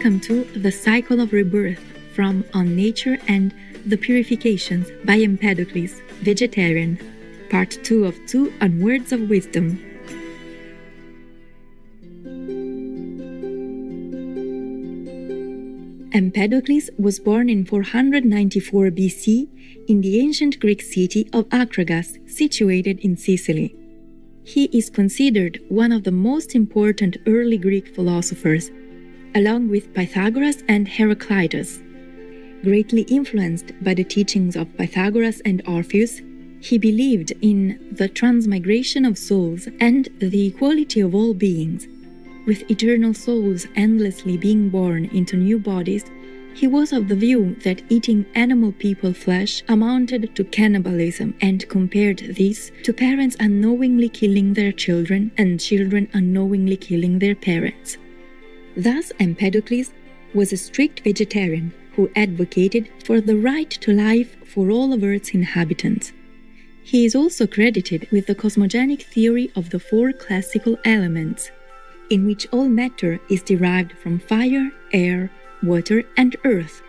Welcome to The Cycle of Rebirth from On Nature and The Purifications by Empedocles, Vegetarian, Part 2 of 2 on Words of Wisdom. Empedocles was born in 494 BC in the ancient Greek city of Akragas, situated in Sicily. He is considered one of the most important early Greek philosophers, along with Pythagoras and Heraclitus. Greatly influenced by the teachings of Pythagoras and Orpheus, he believed in the transmigration of souls and the equality of all beings. With eternal souls endlessly being born into new bodies, he was of the view that eating animal people flesh amounted to cannibalism and compared this to parents unknowingly killing their children and children unknowingly killing their parents. Thus, Empedocles was a strict vegetarian who advocated for the right to life for all of Earth's inhabitants. He is also credited with the cosmogonic theory of the 4 classical elements, in which all matter is derived from fire, air, water, and earth.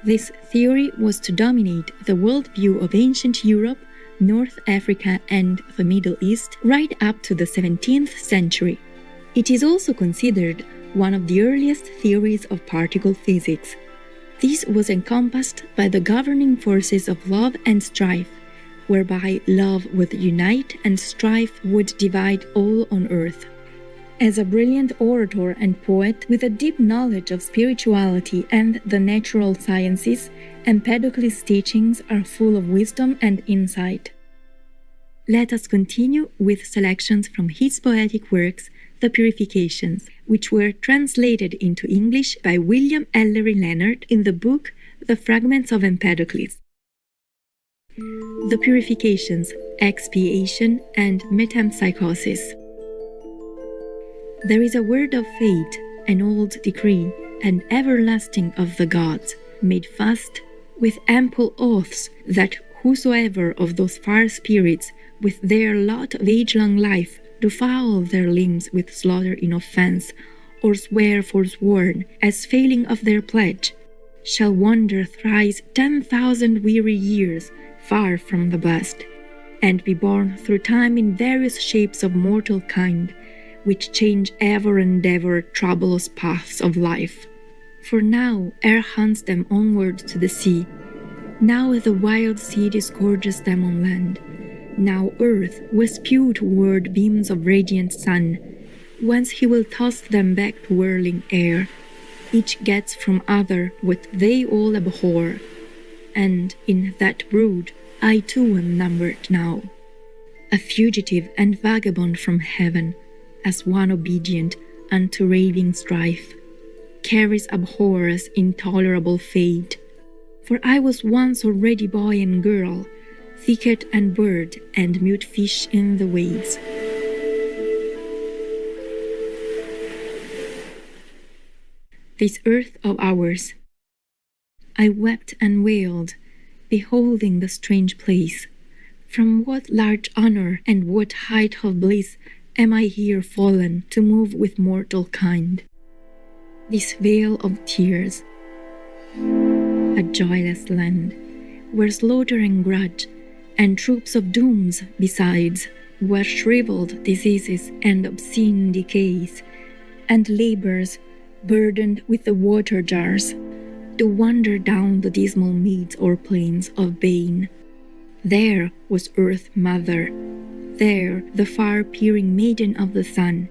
This theory was to dominate the worldview of ancient Europe, North Africa, and the Middle East right up to the 17th century. It is also considered one of the earliest theories of particle physics. This was encompassed by the governing forces of love and strife, whereby love would unite and strife would divide all on earth. As a brilliant orator and poet with a deep knowledge of spirituality and the natural sciences, Empedocles' teachings are full of wisdom and insight. Let us continue with selections from his poetic works, The Purifications, which were translated into English by William Ellery Leonard in the book The Fragments of Empedocles. The Purifications, Expiation, and Metempsychosis. There is a word of fate, an old decree, and everlasting of the gods, made fast with ample oaths, that whosoever of those far spirits, with their lot of age-long life, do foul their limbs with slaughter in offense, or swear forsworn, as failing of their pledge, shall wander thrice 10,000 weary years far from the blessed, and be born through time in various shapes of mortal kind, which change ever and ever troublous paths of life. For now air hunts them onward to the sea, now the wild sea disgorges them on land, now earth will spew toward beams of radiant sun, whence he will toss them back to whirling air. Each gets from other what they all abhor, and in that brood I too am numbered now, a fugitive and vagabond from heaven, as one obedient unto raving strife, carries abhorrous intolerable fate. For I was once already boy and girl, thicket and bird, and mute fish in the waves. This earth of ours, I wept and wailed, beholding the strange place. From what large honor and what height of bliss am I here fallen to move with mortal kind? This vale of tears, a joyless land, where slaughter and grudge, and troops of dooms besides, where shriveled diseases and obscene decays, and labors burdened with the water jars, do wander down the dismal meads or plains of bane. There was Earth Mother, there the far-peering maiden of the sun,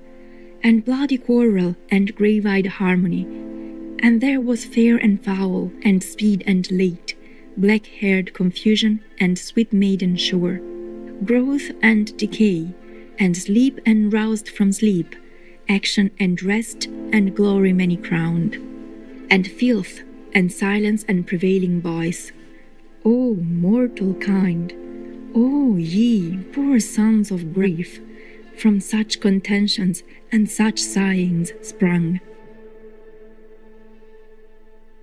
and bloody quarrel and grave-eyed harmony, and there was fair and foul, and speed and late, black-haired confusion and sweet maiden sure, growth and decay, and sleep and roused from sleep, action and rest, and glory many-crowned, and filth, and silence and prevailing voice. O mortal kind, O ye poor sons of grief, from such contentions and such sighings sprung.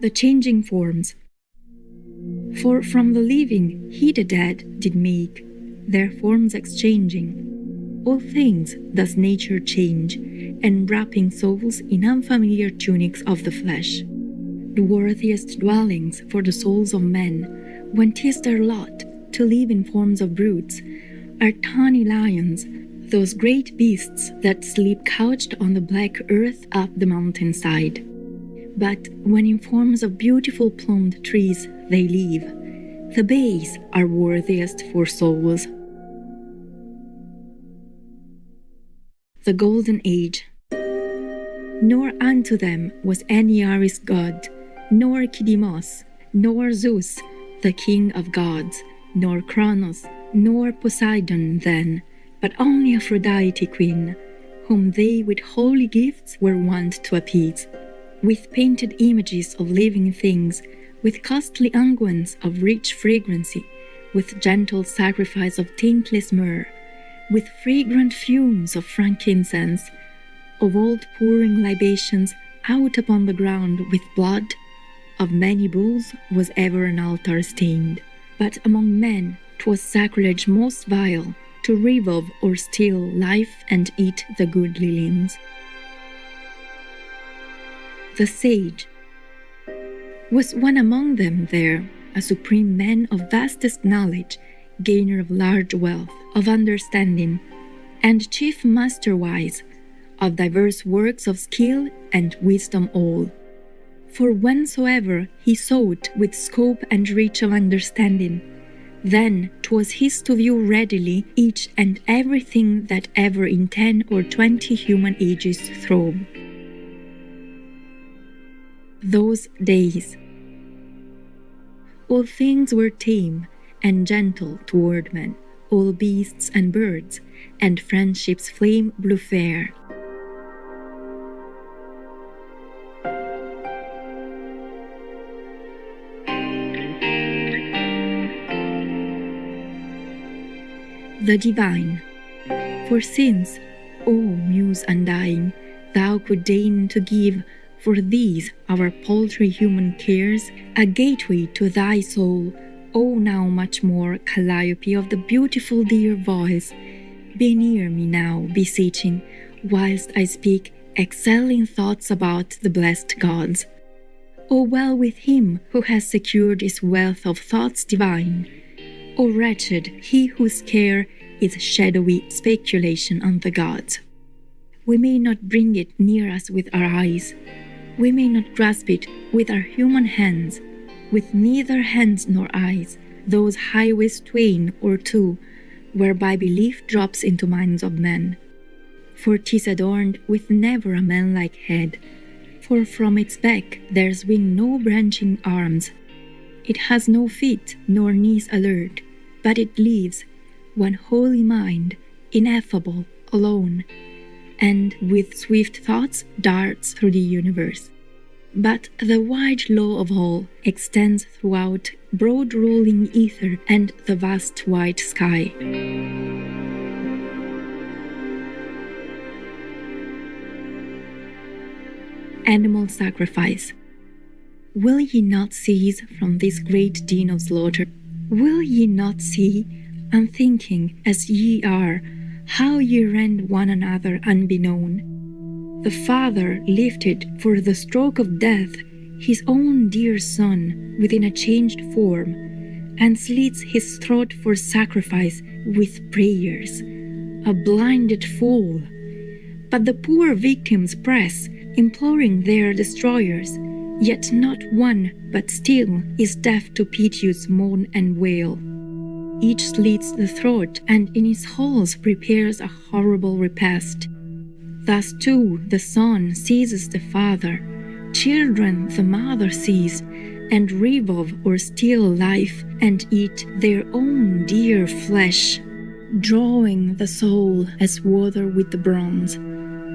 The changing forms. For from the living he the dead did make, their forms exchanging. All things does nature change, enwrapping souls in unfamiliar tunics of the flesh. The worthiest dwellings for the souls of men, when 'tis their lot to live in forms of brutes, are tawny lions, those great beasts that sleep couched on the black earth up the mountainside. But when in forms of beautiful plumed trees they live, the bays are worthiest for souls. The Golden Age. Nor unto them was any Aris god, nor Kidimos, nor Zeus, the king of gods, nor Kronos, nor Poseidon then, but only Aphrodite queen, whom they with holy gifts were wont to appease, with painted images of living things, with costly unguents of rich fragrancy, with gentle sacrifice of taintless myrrh, with fragrant fumes of frankincense, of old pouring libations out upon the ground with blood. Of many bulls was ever an altar stained, but among men 'twas sacrilege most vile to revolve or steal life and eat the goodly limbs. The sage. Was one among them there, a supreme man of vastest knowledge, gainer of large wealth, of understanding, and chief master-wise, of diverse works of skill and wisdom all. For whensoever he sought with scope and reach of understanding, then 'twas his to view readily each and everything that ever in 10 or 20 human ages throve. Those days. All things were tame and gentle toward men, all beasts and birds, and friendship's flame blew fair. The divine. For since, O Muse undying, thou could deign to give for these our paltry human cares a gateway to thy soul, O now much more Calliope of the beautiful dear voice, be near me now, beseeching, whilst I speak, excelling thoughts about the blessed gods. O well with him who has secured his wealth of thoughts divine. O wretched he whose care is shadowy speculation on the gods. We may not bring it near us with our eyes, we may not grasp it with our human hands, with neither hands nor eyes, those highways twain or two, whereby belief drops into minds of men. For 'tis adorned with never a man-like head, for from its back there swing no branching arms. It has no feet nor knees alert, but it lives, one holy mind, ineffable, alone, and with swift thoughts darts through the universe. But the wide law of all extends throughout broad rolling ether and the vast white sky. Animal sacrifice. Will ye not cease from this great din of slaughter? Will ye not see, unthinking as ye are, how ye rend one another unbeknown? The Father lifted for the stroke of death his own dear Son within a changed form, and slits his throat for sacrifice with prayers. A blinded fool! But the poor victims press, imploring their destroyers, yet not one but still is deaf to piteous moan and wail. Each slits the throat, and in his halls prepares a horrible repast. Thus too the son seizes the father, children the mother seize, and revolve or steal life and eat their own dear flesh, drawing the soul as water with the bronze.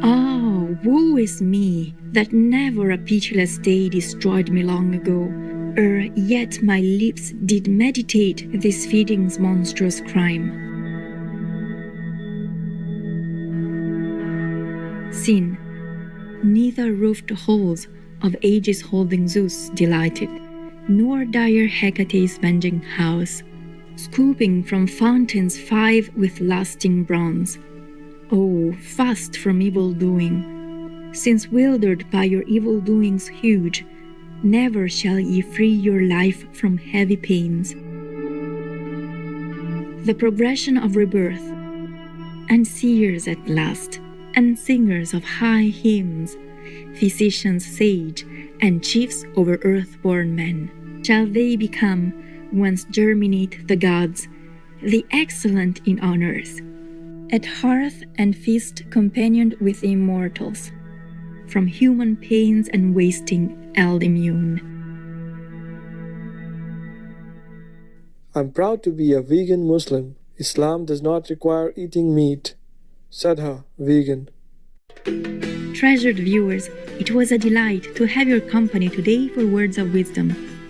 Ah, woe is me, that never a pitiless day destroyed me long ago, ere yet my lips did meditate this feeding's monstrous crime. Sin. Neither roofed halls of ages holding Zeus delighted, nor dire Hecate's venging house, scooping from fountains 5 with lasting bronze. Oh, fast from evil doing, since wildered by your evil doings huge, never shall ye free your life from heavy pains. The progression of rebirth, and seers at last, and singers of high hymns, physicians sage, and chiefs over earth-born men, shall they become, once germinate the gods, the excellent in honors, at hearth and feast companioned with immortals, from human pains and wasting eld immune. I'm proud to be a vegan Muslim. Islam does not require eating meat. Sadha, vegan. Treasured viewers, it was a delight to have your company today for Words of Wisdom.